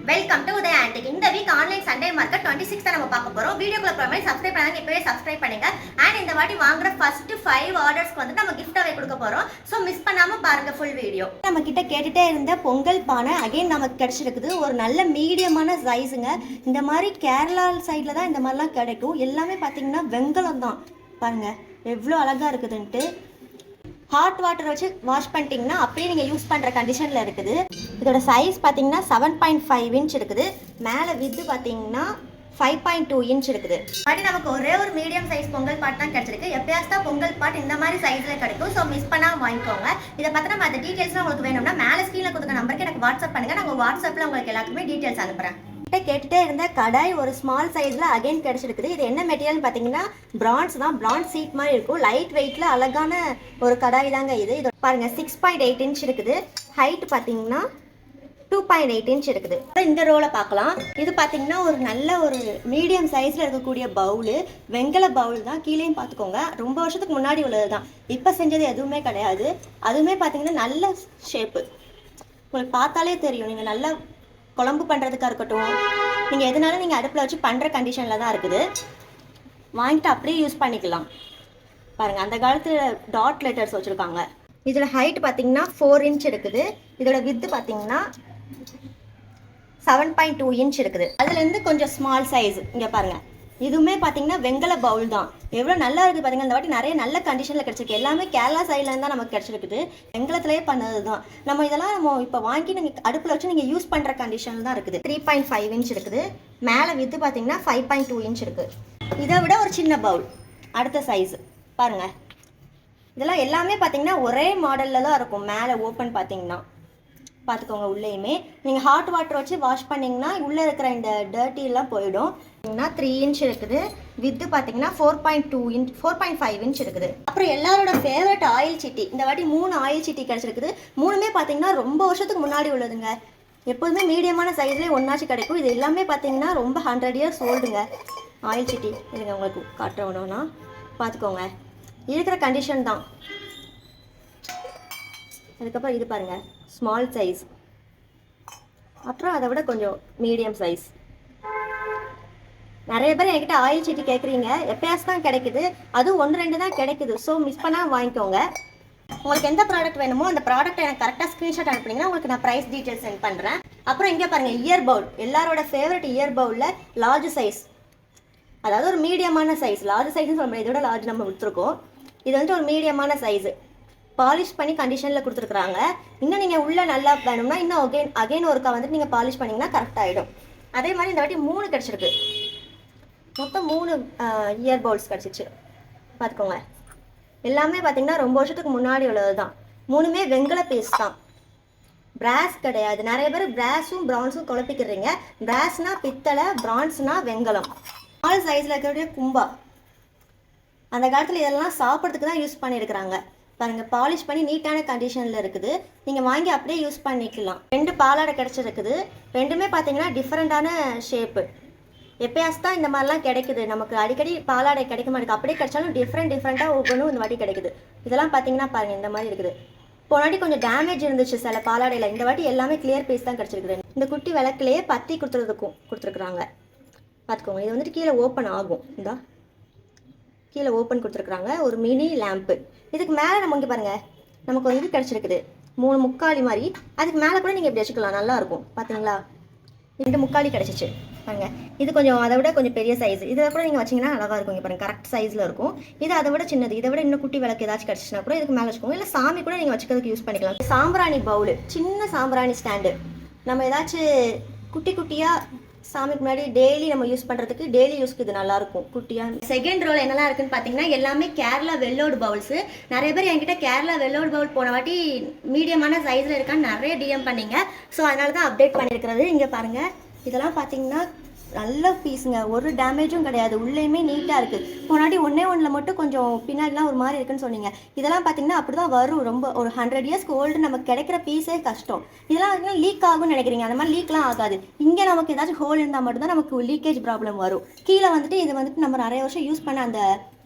Welcome to Udaya antique. இந்த week online Sunday market 26 நம்ம பார்க்க போறோம். வீடியோக்குள்ள போற மாதிரி சப்ஸ்கிரைப் பண்ணாங்க இப்பவே சப்ஸ்கிரைப் பண்ணுங்க. அண்ட் இந்த வாட்டி வாங்குற ஃபர்ஸ்ட் 5 ஆர்டர்ஸ்க்கு வந்து நம்ம gift away கொடுக்க போறோம். சோ மிஸ் பண்ணாம பாருங்க ஃபுல் வீடியோ. நம்ம கிட்ட கேட்டுட்டே இருந்த பொங்கல் பானை அகைன் நமக்கு கிடைச்சிருக்குது. ஒரு நல்ல மீடியமான சைஸுங்க. இந்த மாதிரி கேரளா சைடுல தான் இந்த மாதிரிலாம் கிடைக்கும். எல்லாமே பாத்தீங்கன்னா வெங்கலம் தான். பாருங்க எவ்வளோ அழகா இருக்குதுன்ட்டு. ஹாட் வாட்டர் வச்சு வாஷ் பண்ணிட்டீங்கன்னா அப்படியே நீங்கள் யூஸ் பண்ணுற கண்டிஷனில் இருக்குது. இதோட சைஸ் பார்த்தீங்கன்னா 7.5 இன்ச் இருக்குது. மேலே வித்து பார்த்தீங்கன்னா 5.2 இன்ச் இருக்குது. பட் நமக்கு ஒரே ஒரு மீடியம் சைஸ் பொங்கல் பாட் தான் கிடைச்சிருக்கு. எப்பயாச்சும் தான் பொங்கல் பாட் இந்த மாதிரி சைஸில் கிடைக்கும். ஸோ மிஸ் பண்ணாமல் வாங்கிக்கோங்க. இதை பற்றின மற்ற டீட்டெயில்ஸ்லாம் உங்களுக்கு வேணும்னா மேலே ஸ்க்ரீனில் கொடுக்குற நம்பருக்கு எனக்கு வாட்ஸ்அப் பண்ணுங்கள். நாங்கள் வாட்ஸ்அப்பில் உங்களுக்கு எல்லாருக்குமே டீட்டெயில்ஸ் அனுப்புகிறேன். கேட்டுட்டே இருந்த கடாய் ஒரு ஸ்மால் சைஸ்ல அகைன் கிடைச்சிருக்குது. இது என்ன மெட்டீரியல் பார்த்தீங்கன்னா பிரான்ஸ் தான். பிரான்ஸ் சீட் மாதிரி இருக்கும். லைட் வெயிட்ல அழகான ஒரு கடாய் தாங்க இது. இது பாருங்க 6.8 இன்ச் இருக்குது. ஹைட் பார்த்தீங்கன்னா 2.8 இன்ச் இருக்குது. இந்த ரோலை பார்க்கலாம். இது பார்த்தீங்கன்னா ஒரு நல்ல ஒரு மீடியம் சைஸ்ல இருக்கக்கூடிய பவுலு. வெங்கல பவுல் தான். கீழேயும் பார்த்துக்கோங்க. ரொம்ப வருஷத்துக்கு முன்னாடி உள்ளது தான். இப்போ செஞ்சது எதுவுமே கிடையாது. அதுவுமே பார்த்தீங்கன்னா நல்ல ஷேப்பு. உங்களுக்கு பார்த்தாலே தெரியும். நீங்கள் நல்லா குழம்பு பண்ணுறதுக்காக இருக்கட்டும், நீங்கள் எதுனாலும் நீங்கள் அடுப்பில் வச்சு பண்ணுற கண்டிஷனில் தான் இருக்குது. வாங்கிட்டு அப்படியே யூஸ் பண்ணிக்கலாம். பாருங்கள் அந்த காலத்தில் டாட் லெட்டர்ஸ் வச்சுருக்காங்க. இதில் ஹைட் பார்த்தீங்கன்னா 4 இன்ச் இருக்குது. இதோட வித்து பார்த்தீங்கன்னா 7.2 இன்ச் இருக்குது. அதுலேருந்து கொஞ்சம் ஸ்மால் சைஸ் இங்கே பாருங்கள். இதுவுமே பார்த்தீங்கன்னா வெங்கல பவுல் தான். எவ்வளோ நல்லா இருக்குது பார்த்தீங்கன்னா. இந்த வாட்டி நிறைய நல்ல கண்டிஷனில் கிடச்சிருக்கு. எல்லாமே கேரளா சைட்லேருந்து தான் நமக்கு கிடச்சிருக்குது. வெங்கலத்திலே பண்ணது தான். நம்ம இதெல்லாம் நம்ம இப்போ வாங்கி நீங்கள் அடுப்பில் வச்சு நீங்கள் யூஸ் பண்ணுற கண்டிஷனில் தான் இருக்குது. 3.5 இன்ச் இருக்குது. மேலே வித்து பார்த்தீங்கன்னா 5.2 இன்ச் இருக்குது. இதை விட ஒரு சின்ன பவுல் அடுத்த சைஸ் பாருங்கள். இதெல்லாம் எல்லாமே பார்த்தீங்கன்னா ஒரே மாடலில் தான் இருக்கும். மேலே ஓப்பன் பார்த்தீங்கன்னா பார்த்துக்கோங்க. உள்ளேயுமே நீங்கள் ஹாட் வாட்டர் வச்சு வாஷ் பண்ணிங்கன்னா உள்ளே இருக்கிற இந்த டர்ட்டிலாம் போயிடும். 3 இன்ச் இருக்குது. வித்து பார்த்தீங்கன்னா 4.5 இன்ச் இருக்குது. அப்புறம் எல்லாரோட ஃபேவரட் ஆயில் சிட்டி. இந்த வாட்டி 3 ஆயில் சிட்டி கிடச்சிருக்குது. 3மே பார்த்தீங்கன்னா ரொம்ப வருஷத்துக்கு முன்னாடி உள்ளதுங்க. எப்போதுமே மீடியமான சைஸ்லேயே ஒன்றாச்சு கிடைக்கும். இது எல்லாமே பார்த்தீங்கன்னா ரொம்ப 100 இயர்ஸ் ஓல்டுங்க ஆயில் சிட்டி. இதுங்க உங்களுக்கு காட்டுறவனா பார்த்துக்கோங்க. இருக்கிற கண்டிஷன் தான். அதுக்கப்புறம் இது பாருங்கள் ஸ்மால் சைஸ். அப்புறம் அதை விட கொஞ்சம் மீடியம் சைஸ். நிறைய பேர் என்கிட்ட ஆயில் சீட்டி கேட்குறீங்க. எப்பயாச்சும் தான் கிடைக்குது. அதுவும் 1-2 தான் கிடைக்குது. ஸோ மிஸ் பண்ணால் வாங்கிக்கோங்க. உங்களுக்கு எந்த ப்ராடக்ட் வேணுமோ அந்த ப்ராடக்ட்டை எனக்கு கரெக்டாக ஸ்க்ரீன்ஷாட் அனுப்புனீங்கன்னா உங்களுக்கு நான் ப்ரைஸ் டீட்டெயில்ஸ் சென்ட் பண்ணுறேன். அப்புறம் இங்கே பாருங்கள் இயர் பவுல். எல்லாரோட ஃபேவரட் இயர் பவுலில் லார்ஜ் சைஸ், அதாவது ஒரு மீடியமான சைஸ். லார்ஜ் சைஸ்ன்னு சொல்ல முடியாது. இதோட லார்ஜ் நம்ம கொடுத்துருக்கோம். இது வந்துட்டு ஒரு மீடியமான சைஸு. பாலிஷ் பண்ணி கண்டிஷனில் கொடுத்துருக்குறாங்க. இன்னும் நீங்கள் உள்ளே நல்லா வேணும்னா இன்னும் அகைன் ஒருக்கா வந்துட்டு நீங்கள் பாலிஷ் பண்ணிங்கன்னா கரெக்டாகிடும். அதே மாதிரி இந்த வாட்டி 3 கிடச்சிருக்கு. மொத்தம் 3 இயர் பவுல்ஸ் கிடச்சிச்சு. பார்த்துக்கோங்க. எல்லாமே பார்த்தீங்கன்னா ரொம்ப வருஷத்துக்கு முன்னாடி உள்ளது தான். 3மே வெங்கல பீஸ் தான். பிராஸ் கிடையாது. நிறைய பேர் பிராஸும் பிரான்ஸும் குழப்பிக்கிறீங்க. பிராஸ்னா பித்தளை, பிரான்ஸ்னா வெங்கலம். ஸ்மால் சைஸில் இருக்கக்கூடிய கும்பா. அந்த காலத்தில் இதெல்லாம் சாப்பிட்றதுக்கு தான் யூஸ் பண்ணியிருக்கிறாங்க. பாருங்கள் பாலிஷ் பண்ணி நீட்டான கண்டிஷனில் இருக்குது. நீங்கள் வாங்கி அப்படியே யூஸ் பண்ணிக்கலாம். 2 பாலாடை கிடச்சிருக்குது. ரெண்டுமே பார்த்தீங்கன்னா டிஃப்ரெண்ட்டான ஷேப்பு. எப்பயாச்சும் தான் இந்த மாதிரிலாம் கிடைக்குது. நமக்கு அடிக்கடி பாலாடை கிடைக்க மாட்டேங்குது. அப்படியே கிடைச்சாலும் டிஃப்ரெண்ட்டாக ஒவ்வொன்றும் இந்த வாட்டி கிடைக்குது. இதெல்லாம் பார்த்தீங்கன்னா பாருங்கள் இந்த மாதிரி இருக்குது. போனாட்டி கொஞ்சம் டேமேஜ் இருந்துச்சு சில பாலாடையில். இந்த வாட்டி எல்லாமே கிளியர் பீஸ் தான் கிடச்சிருக்குது. இந்த குட்டி விளக்குலேயே பத்தி கொடுத்துருக்குறாங்க. பார்த்துக்கோங்க. இது வந்துட்டு கீழே ஓப்பன் ஆகும். இந்தா கீழே ஓப்பன் கொடுத்துருக்குறாங்க. ஒரு மினி லேம்ப்பு. இதுக்கு மேலே நம்ம இங்கே பாருங்கள் நமக்கு ஒரு இது கிடச்சிருக்குது. 3 முக்காலி மாதிரி. அதுக்கு மேலே கூட நீங்கள் இப்படி வச்சுக்கலாம். நல்லாயிருக்கும். பார்த்தீங்களா 2 முக்காலி கிடச்சிச்சு பாருங்கள். இது கொஞ்சம் அதை விட கொஞ்சம் பெரிய சைஸ். இதை கூட நீங்கள் வச்சிங்கன்னா அழகாக இருக்கும். இங்கே பாருங்கள் கரெக்ட் சைஸில் இருக்கும். இது அதை விட சின்னது. இதை விட இன்னும் குட்டி விளக்கு ஏதாச்சும் கிடச்சிச்சுன்னா கூட இதுக்கு மேலே வச்சுக்கோங்க. இல்லை சாமி கூட நீங்கள் வச்சுக்கிறதுக்கு யூஸ் பண்ணிக்கலாம். சாம்பிராணி பவுலு, சின்ன சாம்பிராணி ஸ்டாண்டு. நம்ம ஏதாச்சும் குட்டியாக சாமிக்கு முன்னாடி டெய்லி நம்ம யூஸ் பண்ணுறதுக்கு டெய்லி யூஸ்க்கு இது நல்லாயிருக்கும் குட்டியாக. செகண்ட் ரோல் என்னெல்லாம் இருக்குன்னு பார்த்தீங்கன்னா எல்லாமே கேரளா வெல்லோடு பவுல்ஸு. நிறைய பேர் என்கிட்ட கேரளா வெல்லோடு பவுல் போன வாட்டி மீடியமான சைஸில் இருக்கான்னு நிறைய டிஎம் பண்ணிங்க. ஸோ அதனால தான் அப்டேட் பண்ணியிருக்கிறது. இங்கே பாருங்கள் இதெல்லாம் பார்த்தீங்கன்னா நல்ல பீஸுங்க. ஒரு டேமேஜும் கிடையாது. உள்ளேயுமே நீட்டாக இருக்குது. முன்னாடி ஒன்றில் மட்டும் கொஞ்சம் பின்னாடிலாம் ஒரு மாதிரி இருக்குன்னு சொன்னீங்க. இதெல்லாம் பார்த்தீங்கன்னா அப்படி தான் வரும். ரொம்ப ஒரு 100 இயர்ஸ்க்கு ஓல்டு நமக்கு கிடைக்கிற பீஸே கஷ்டம். இதெல்லாம் லீக் ஆகும்னு நினைக்கிறீங்க. அந்த மாதிரி லீக்லாம் ஆகாது. இங்கே நமக்கு ஏதாச்சும் ஹோல் இருந்தால் மட்டும்தான் நமக்கு லீக்கேஜ் ப்ராப்ளம் வரும். கீழே வந்துட்டு இது வந்துட்டு நம்ம நிறைய வருஷம் யூஸ் பண்ண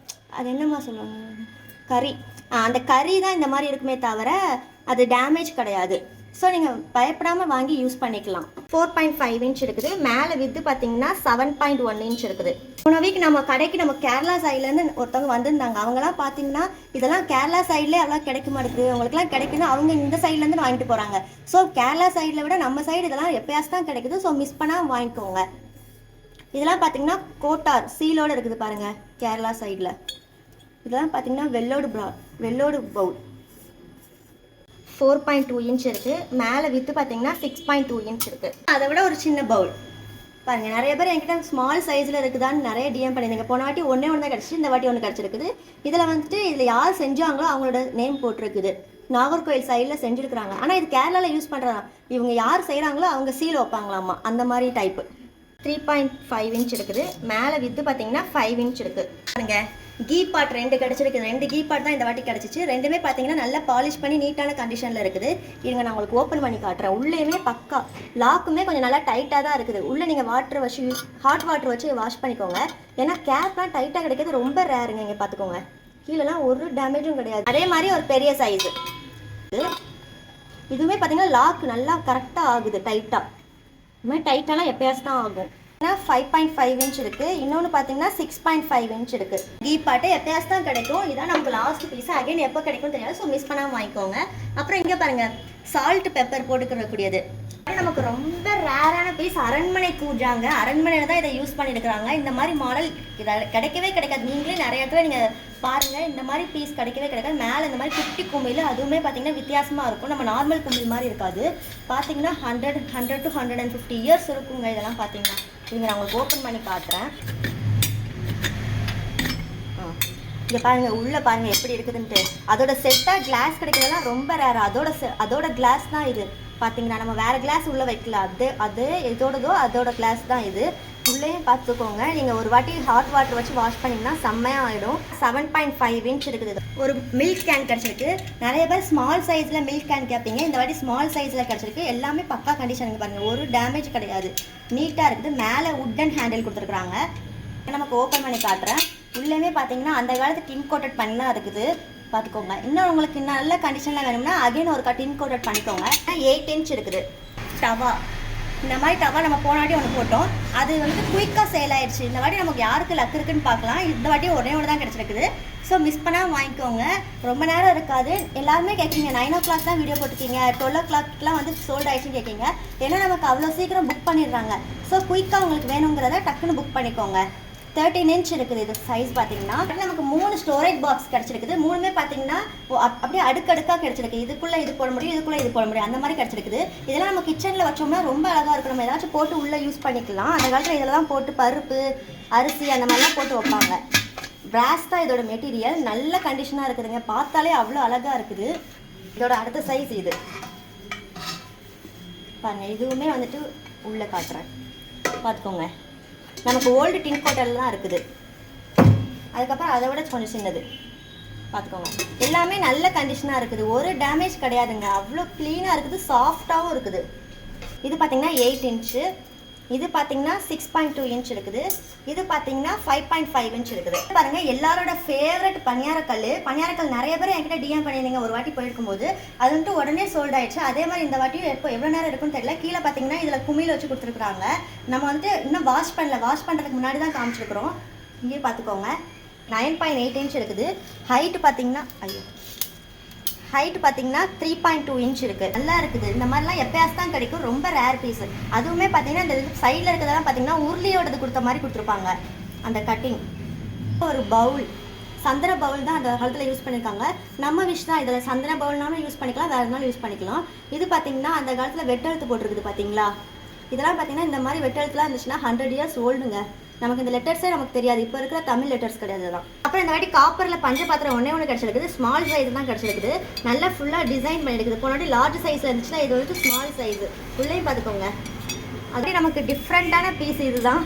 அது என்னம்மா சொல்லுவாங்க, கறி. அந்த கறி தான் இந்த மாதிரி இருக்குமே தவிர அது டேமேஜ் கிடையாது. ஸோ நீங்கள் பயப்படாமல் வாங்கி யூஸ் பண்ணிக்கலாம். 4.5 இன்ச் இருக்குது. மேலே வித்து பார்த்தீங்கன்னா 7.1 இன்ச் இருக்குது. போன வீக் நம்ம கடைக்கு நம்ம கேரளா சைட்லேருந்து ஒருத்தவங்க வந்திருந்தாங்க. அவங்களாம் பார்த்தீங்கன்னா இதெல்லாம் கேரளா சைட்லேயே அவ்வளோ கிடைக்க மாட்டேங்குது, உங்களுக்குலாம் கிடைக்குன்னு அவங்க இந்த சைட்லேருந்து வாங்கிட்டு போகிறாங்க. ஸோ கேரளா சைடில் விட நம்ம சைடு இதெல்லாம் எப்பயாச்சும் தான் கிடைக்குது. ஸோ மிஸ் பண்ணால் வாங்கிக்கோங்க. இதெல்லாம் பார்த்தீங்கன்னா கோட்டார் சீலோடு இருக்குது பாருங்கள். கேரளா சைடில் இதெல்லாம் பார்த்தீங்கன்னா வெள்ளோடு பவுல் 4.2 இன்ச் இருக்குது. மேலே வித்து பார்த்தீங்கன்னா 6.2 இன்ச் இருக்குது. அதை விட ஒரு சின்ன பவுல் பாருங்கள். நிறைய பேர் என்கிட்ட ஸ்மால் சைஸில் இருக்குதான்னு நிறைய டிஎம் பண்ணியிருந்தீங்க. போன வாட்டி ஒன்றே ஒன்று தான் கிடச்சிச்சு, இந்த வாட்டி ஒன்று கிடச்சிருக்குது. இதில் வந்துட்டு இதில் யார் செஞ்சாங்களோ அவங்களோட நேம் போட்டிருக்குது. நாகர்கோயில் சைடில் செஞ்சுருக்குறாங்க. ஆனால் இது கேரளாவில் யூஸ் பண்ணுறாங்க. இவங்க யார் செய்கிறாங்களோ அவங்க சீல் வைப்பாங்களாமா, அந்த மாதிரி டைப்பு. 3.5 இன்ச் இருக்குது. மேலே வித்து பார்த்தீங்கன்னா 5 இன்ச் இருக்குது. பாருங்க கீ பாட் 2 கிடச்சிருக்கு. 2 கீ பாட் தான் இந்த வாட்டி கிடச்சிச்சு. ரெண்டுமே பார்த்தீங்கன்னா நல்லா பாலிஷ் பண்ணி நீட்டான கண்டிஷனில் இருக்குது. இருங்க நான் உங்களுக்கு ஓப்பன் பண்ணி காட்டுறேன். உள்ளேயுமே பக்கா லாக்குமே கொஞ்சம் நல்லா டைட்டாக தான் இருக்குது. உள்ளே நீங்கள் வாட்டர் வச்சு ஹாட் வாட்டர் வச்சு வாஷ் பண்ணிக்கோங்க. ஏன்னா கேப்லாம் டைட்டாக கிடைக்கிறது ரொம்ப ரேருங்க. இங்கே பார்த்துக்கோங்க, கீழெல்லாம் ஒரு டேமேஜும் கிடையாது. அதே மாதிரி ஒரு பெரிய சைஸு இதுவுமே பார்த்தீங்கன்னா லாக் நல்லா கரெக்டாக ஆகுது. டைட்டாக இதுமாதிரி டைட்டாலாம் எப்பயாச்சும் தான் ஆகும். 5.5 இன்ச் இருக்குது. இன்னொன்று பார்த்தீங்கன்னா 6.5 இன்ச் இருக்குது. கீ பாட்டு எப்பயாச்சும் தான் கிடைக்கும். இதான் நமக்கு லாஸ்ட் பீஸ். அகைன் எப்போ கிடைக்கும் தெரியாது. ஸோ மிஸ் பண்ணாமல் வாங்கிக்கோங்க. அப்புறம் இங்கே பாருங்கள் சால்ட் பெப்பர் போட்டுக்கிறக்கூடியது. நமக்கு ரொம்ப ரேரான பீஸ். அரண்மனை கூஜாங்க. அரண்மனையில் தான் இதை யூஸ் பண்ணியிருக்கிறாங்க. இந்த மாதிரி மாடல் இதை கிடைக்கவே கிடைக்காது. நீங்களே நிறைய இடத்துல நீங்கள் பாருங்கள், இந்த மாதிரி பீஸ் கிடைக்கவே கிடைக்காது. மேலே இந்த மாதிரி குட்டி கும்பில் அதுவுமே பார்த்தீங்கன்னா வித்தியாசமாக இருக்கும். நம்ம நார்மல் கும்பில் மாதிரி இருக்காது. பார்த்தீங்கன்னா 100 to 150 இயர்ஸ் இருக்குங்க. இதெல்லாம் பார்த்தீங்கன்னா இங்கே நான் உங்களுக்கு ஓப்பன் பண்ணி காட்டுறேன். இங்கே பாருங்கள், உள்ளே பாருங்கள் எப்படி இருக்குதுன்ட்டு. அதோட செட்டாக கிளாஸ் கிடைக்கிறதெல்லாம் ரொம்ப ரேர். அதோட கிளாஸ் தான் இது. பார்த்தீங்கன்னா நம்ம வேறு கிளாஸ் உள்ளே வைக்கல. அது எதோடதோ அதோட கிளாஸ் தான் இது. உள்ளேயும் பார்த்துக்கோங்க. நீங்கள் ஒரு வாட்டி ஹாட் வாட்டர் வச்சு வாஷ் பண்ணிங்கன்னா செம்மையாக ஆகிடும். 7.5 இன்ச் இருக்குது. ஒரு மில்க் கேன் கிடச்சிருக்கு. நிறைய பேர் ஸ்மால் சைஸில் மில்க் கேன் கேட்பீங்க. இந்த வாட்டி ஸ்மால் சைஸில் கிடச்சிருக்கு. எல்லாமே பக்கா கண்டிஷனுங்க பாருங்கள். ஒரு டேமேஜ் கிடையாது, நீட்டாக இருக்குது. மேலே உட்டன் ஹேண்டில் கொடுத்துருக்குறாங்க. நமக்கு ஓப்பன் பண்ணி காட்டுறேன். உள்ளேயுமே பார்த்தீங்கன்னா அந்த காலத்து டின் கோட்டட் பண்ணிலாம் இருக்குது. பார்த்துக்கோங்க. இன்னும் உங்களுக்கு நல்ல கண்டிஷனில் வேணும்னா அகைன் ஒரு டின் கோட்டட் பண்ணிக்கோங்க. 8 இன்ச் இருக்குது. டவா இந்த மாதிரி டவா நம்ம போன வாட்டி ஒன்று போட்டோம். அது வந்து குயிக்காக சேல் ஆயிடுச்சு. இந்த வாட்டி நமக்கு யாருக்கு லக் இருக்குன்னு பார்க்கலாம். இந்த வாட்டி ஒரே ஒன்று தான் கிடச்சிருக்குது. ஸோ மிஸ் பண்ணால் வாங்கிக்கோங்க. ரொம்ப நேரம் இருக்காது. எல்லாருமே கேட்குறீங்க 9 o'clock தான் வீடியோ போட்டுருக்கீங்க, 12 o'clockலாம் வந்து சோல்ட் ஆயிடுச்சுன்னு கேட்குறீங்க. ஏன்னா நமக்கு அவ்வளோ சீக்கிரம் புக் பண்ணிடுறாங்க. ஸோ குயிக்காக உங்களுக்கு வேணுங்கிறத டக்குன்னு புக் பண்ணிக்கோங்க. 13 இன்ச் இருக்குது. இது சைஸ் பார்த்தீங்கன்னா நமக்கு 3 ஸ்டோரேஜ் பாக்ஸ் கிடச்சிருக்குது. 3மே பார்த்தீங்கன்னா அப்படியே அடுக்கடுக்காக கிடச்சிருக்கு. இதுக்குள்ளே இது போட முடியும், இதுக்குள்ளே இது போட முடியும், அந்த மாதிரி கிடச்சிருக்குது. இதெல்லாம் நம்ம கிச்சனில் வச்சோம்னா ரொம்ப அழகாக இருக்கும். நம்ம ஏதாச்சும் போட்டு உள்ளே யூஸ் பண்ணிக்கலாம். அந்த காலத்தில் இதில் தான் போட்டு பருப்பு அரிசி அந்த மாதிரிலாம் போட்டு வைப்பாங்க. பிராஸ் தான் இதோட மெட்டீரியல். நல்ல கண்டிஷனாக இருக்குதுங்க. பார்த்தாலே அவ்வளோ அழகாக இருக்குது. இதோட அடுத்த சைஸ் இது பாருங்க. இதுவுமே வந்துட்டு உள்ளே காட்டுறேன், பார்த்துக்கோங்க. நமக்கு ஓல்டு டின் கோட்டல்லாம் இருக்குது. அதுக்கப்புறம் அதை விட கொஞ்சம் சின்னது பார்த்துக்கோங்க. எல்லாமே நல்ல கண்டிஷனாக இருக்குது. ஒரு டேமேஜ் கிடையாதுங்க. அவ்வளோ க்ளீனாக இருக்குது, சாஃப்டாகவும் இருக்குது. இது பார்த்தீங்கன்னா 8 இன்ச்சு. இது பார்த்தீங்கன்னா 6.2 இன்ச் இருக்குது. இது பார்த்தீங்கன்னா 5.5 இன்ச் இருக்குது. பாருங்கள், எல்லாரோட ஃபேவரட் பணியாரக்கல் நிறைய பேர் என்கிட்ட டிஎம் பண்ணியிருந்தீங்க ஒரு வாட்டி போயிருக்கும்போது. அது வந்துட்டு உடனே சோல்ட் ஆயிடுச்சு. அதே மாதிரி இந்த வாட்டியும் எவ்வளோ நேரம் இருக்குன்னு தெரியல. கீழே பார்த்தீங்கன்னா இதில் குமிழ் வச்சு கொடுத்துருக்குறாங்க. நம்ம வந்துட்டு இன்னும் வாஷ் பண்ணுறதுக்கு முன்னாடி தான் காமிச்சிருக்கிறோம். இங்கேயே பார்த்துக்கோங்க. 9.8 இன்ச் இருக்குது. ஹைட்டு பார்த்தீங்கன்னா 3.2 இன்ச் இருக்குது. நல்லா இருக்குது. இந்த மாதிரிலாம் எப்பயாச்சும் தான் கிடைக்கும். ரொம்ப ரேர் பீஸ். அதுவுமே பார்த்தீங்கன்னா இந்த சைடில் இருக்கிறதெல்லாம் பார்த்தீங்கன்னா உருளியோடது கொடுத்த மாதிரி கொடுத்துருப்பாங்க. அந்த கட்டிங் ஒரு பவுல் சந்தன பவுல் தான் அந்த காலத்தில் யூஸ் பண்ணியிருக்காங்க. நம்ம விஷ் தான். இதில் சந்தன பவுல்னாலும் யூஸ் பண்ணிக்கலாம், வேறு எதுனாலும் யூஸ் பண்ணிக்கலாம். இது பார்த்தீங்கன்னா அந்த காலத்தில் வெட்டெழுத்து போட்டிருக்குது பார்த்தீங்களா. இதெல்லாம் பார்த்தீங்கன்னா இந்த மாதிரி வெட்டெழுத்துலாம் இருந்துச்சுன்னா 100 இயர்ஸ் ஓல்டுங்க. நமக்கு இந்த லெட்டர்ஸே நமக்கு தெரியாது. இப்போ இருக்கிற தமிழ் லெட்டர்ஸ் கிடையாது தான். அப்புறம் இந்த வாட்டி காப்பரில் பஞ்ச பாத்திரம் ஒன்று கிடச்சிருக்குது. ஸ்மால் சைஸ் தான் கிடச்சிருக்குது. நல்லா ஃபுல்லாக டிசைன் பண்ணியிருக்குது. போனாட்டி லார்ஜ் சைஸில் இருந்துச்சுன்னா இது வந்துட்டு ஸ்மால் சைஸு. உள்ளேயும் பார்த்துக்கோங்க. அதே நமக்கு டிஃப்ரெண்ட்டான பீஸ் இது தான்.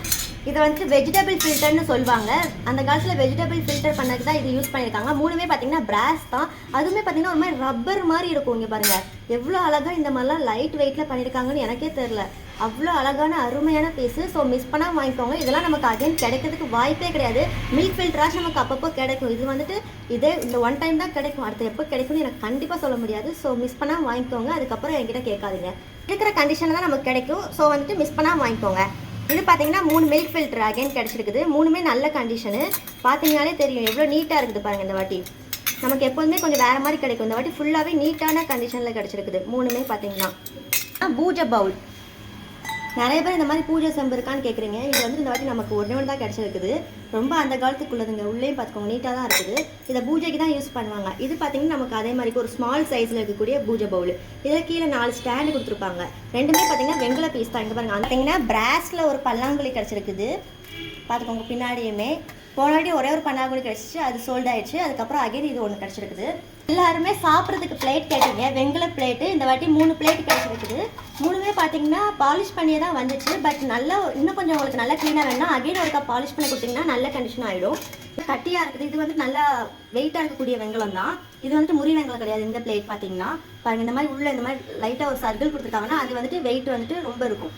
இது வந்து வெஜிடபிள் ஃபில்டர்னு சொல்லுவாங்க. அந்த காலத்தில் வெஜிடபிள் ஃபில்டர் பண்ணதுக்கு தான் இது யூஸ் பண்ணியிருக்காங்க. மூணுமே பார்த்தீங்கன்னா பிராஸ் தான். அதுவுமே பார்த்தீங்கன்னா ஒரு மாதிரி ரப்பர் மாதிரி இருக்கும். இங்கே பாருங்கள் எவ்வளோ அழகாக இந்த மாதிரிலாம் லைட் வெயிட்டில் பண்ணியிருக்காங்கன்னு எனக்கே தெரில. அவ்வளோ அழகான அருமையான பீஸு. ஸோ மிஸ் பண்ணால் வாங்கிக்கோங்க. இதெல்லாம் நமக்கு அகைன் கிடைக்கிறதுக்கு வாய்ப்பே கிடையாது. மில்க் ஃபில்டராக நமக்கு அப்பப்போ கிடைக்கும். இது வந்துட்டு இதே இந்த ஒன் டைம் தான் கிடைக்கும். அடுத்து எப்போ கிடைக்கும்னு எனக்கு கண்டிப்பாக சொல்ல முடியாது. ஸோ மிஸ் பண்ணால் வாங்கிக்கோங்க. அதுக்கப்புறம் என்கிட்ட கேட்காதீங்க. இருக்கிற கண்டிஷனில் தான் நமக்கு கிடைக்கும். ஸோ வந்துட்டு மிஸ் பண்ணால் வாங்கிக்கோங்க. இது பார்த்தீங்கன்னா 3 மில்க் ஃபில்டர் அகைன் கிடச்சிருக்குது. மூணுமே நல்ல கண்டிஷனு. பார்த்தீங்கன்னாலே தெரியும் எவ்வளோ நீட்டாக இருக்குது பாருங்கள். இந்த வாட்டி நமக்கு எப்போதுமே கொஞ்சம் வேறு மாதிரி கிடைக்கும். இந்த வாட்டி ஃபுல்லாகவே நீட்டான கண்டிஷனில் கிடச்சிருக்குது. மூணுமே பார்த்தீங்கன்னா பூஜை பவுல். நிறைய பேர் இந்த மாதிரி பூஜை செம்பு இருக்கான்னு கேட்குறீங்க. இது வந்து இந்த வாட்டி நமக்கு ஒன்று தான் கிடச்சிருக்குது. ரொம்ப அந்த காலத்துக்குள்ளதுங்க. உள்ளேயும் பார்த்துக்கோங்க நீட்டாக தான் இருக்குது. இதை பூஜைக்கு தான் யூஸ் பண்ணுவாங்க. இது பார்த்தீங்கன்னா நமக்கு அதே மாதிரி ஒரு ஸ்மால் சைஸில் இருக்கக்கூடிய பூஜை பவுல். இதில் கீழே 4 ஸ்டாண்டு கொடுத்துருப்பாங்க. ரெண்டுமே பார்த்தீங்கன்னா வெங்கல பீஸ் தான். இங்கே பாருங்கள் பார்த்தீங்கன்னா பிராஸில் ஒரு பல்லாங்குழி கிடச்சிருக்குது. பார்த்துக்கோங்க பின்னாடியுமே. போன வாட்டி ஒரே ஒரு பல்லாங்குழி கிடச்சிச்சு, அது சோல்ட் ஆயிடுச்சு. அதுக்கப்புறம் அகைன் இது ஒன்று கிடச்சிருக்குது. எல்லாருமே சாப்பிட்றதுக்கு பிளேட் கேட்டீங்க. வெங்கல பிளேட்டு இந்த வாட்டி 3 பிளேட் கிடச்சிருக்குது. மூணுமே பார்த்தீங்கன்னா பாலிஷ் பண்ணியே தான் வந்துச்சு. பட் நல்லா இன்னும் கொஞ்சம் உங்களுக்கு நல்லா க்ளீனாக வேணும் அகைன் ஒரு கப் பாலிஷ் பண்ணி கொடுத்தீங்கன்னா நல்ல கண்டிஷன் ஆகிடும். கட்டியாக இருக்குது. இது வந்து நல்லா வெயிட்டாக இருக்கக்கூடிய வெங்கலம் தான். இது வந்துட்டு முறி வெங்கலம் கிடையாது. இந்த பிளேட் பார்த்தீங்கன்னா பாருங்கள் இந்த மாதிரி உள்ள இந்த மாதிரி லைட்டாக ஒரு சர்க்கிள் கொடுத்துருக்காங்கன்னா அது வந்துட்டு வெயிட் வந்துட்டு ரொம்ப இருக்கும்.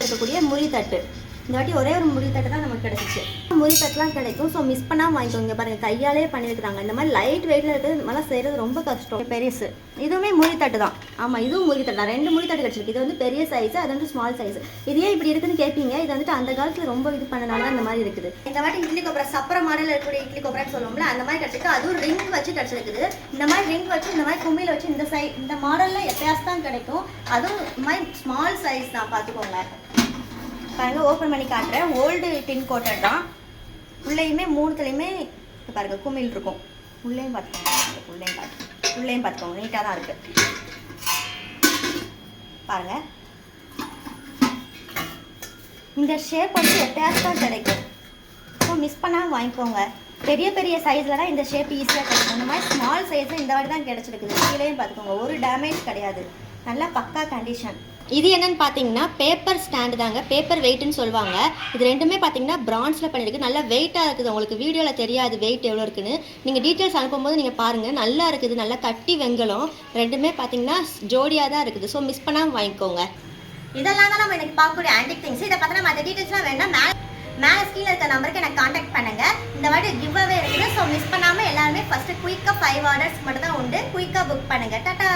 இருக்கக்கூடிய முறி தட்டு. இந்த வாட்டி ஒரே ஒரு முறி தட்டு தான் நமக்கு கிடைச்சிச்சு. முறி தட்டுலாம் கிடைக்கும். ஸோ மிஸ் பண்ணாமல் வாங்கிக்கோங்க. பாருங்கள் கையாலே பண்ணியிருக்கிறாங்க. இந்த மாதிரி லைட் வெயிட்டில் இருக்கிறது இந்த மாதிரிலாம் செய்கிறது ரொம்ப கஷ்டம். பெருசு இதுவுமே முறி தட்டு தான். ஆமாம் இதுவும் முறி தட்டு தான். 2 முறி தட்டு கிடச்சிருக்கு. இது வந்து பெரிய சைஸு, அது வந்து ஸ்மால் சைஸ். இதே இப்படி இருக்குன்னு கேட்பீங்க. இது வந்துட்டு அந்த காலத்தில் ரொம்ப இது பண்ணனால தான் இந்த மாதிரி இருக்குது. இந்த வாட்டி இட்லி கொப்பரை சப்பர மாடல் இருக்கக்கூடிய இட்லி கொப்பரைன்னு சொல்லுவோம்ல அந்த மாதிரி கிடச்சிருக்கு. அதுவும் ரிங் வச்சு கிடச்சிருக்குது. இந்த மாதிரி ரிங் வச்சு இந்த மாதிரி கும்மியில் வச்சு இந்த மாடலில் எப்பயாச்சும் தான் கிடைக்கும். அதுவும் இந்த மாதிரி ஸ்மால் சைஸ் தான். பார்த்துக்கோங்க பாருங்க ஓப்பன் பண்ணி காட்டுறேன். ஓல்டு டின் கோட்டட் தான். உள்ளேயுமே 3த்துலேயுமே பாருங்கள் குமிழ் இருக்கும். உள்ளேயும் பார்த்துக்கோங்க. உள்ளேயும் பார்த்துக்கோங்க நீட்டாக தான் இருக்குது. பாருங்கள் இந்த ஷேப் வந்து எப்பயாச்சும் தான் கிடைக்கும். ஸோ மிஸ் பண்ணாமல் வாங்கிக்கோங்க. பெரிய பெரிய சைஸில் தான் இந்த ஷேப் ஈஸியாக கிடைக்கும். இந்த மாதிரி ஸ்மால் சைஸில் இந்த வாட்டி தான் கிடச்சிருக்குது. கீழேயும் பார்த்துக்கோங்க ஒரு டேமேஜ் கிடையாது. நல்லா பக்கா கண்டிஷன். இது என்னன்னு பார்த்தீங்கன்னா பேப்பர் ஸ்டாண்டு தாங்க. பேப்பர் வெயிட்னு சொல்லுவாங்க. இது ரெண்டுமே பார்த்தீங்கன்னா பிரான்ஸில் பண்ணியிருக்கு. நல்லா வெயிட்டாக இருக்குது. உங்களுக்கு வீடியோவில் தெரியாது வெயிட் எவ்வளோ இருக்குன்னு. நீங்கள் டீட்டெயில்ஸ் அனுப்பும்போது நீங்கள் பாருங்கள். நல்லா இருக்குது. நல்லா கட்டி வெங்கலம். ரெண்டுமே பார்த்தீங்கன்னா ஜோடியாக தான் இருக்குது. ஸோ மிஸ் பண்ணாமல் வாங்கிக்கோங்க. இதெல்லாம் தான் நம்ம எனக்கு பார்க்கக்கூடிய ஆன்டிக் திங்ஸ். இதை பார்த்தா மற்ற டீட்டெயில்ஸ்லாம் வேணாம் மேலே ஸ்கீனில் இருக்க நம்பருக்கு எனக்கு காண்டாக்ட் பண்ணுங்கள். இந்த வாட்டி கிவ் அவே இருக்குது. ஸோ மிஸ் பண்ணாமல் எல்லாருமே ஃபஸ்ட்டு குயிக்காக 5 ஆர்டர்ஸ் மட்டும் தான் உண்டு. குயிக்காக புக் பண்ணுங்கள். டாட்டா.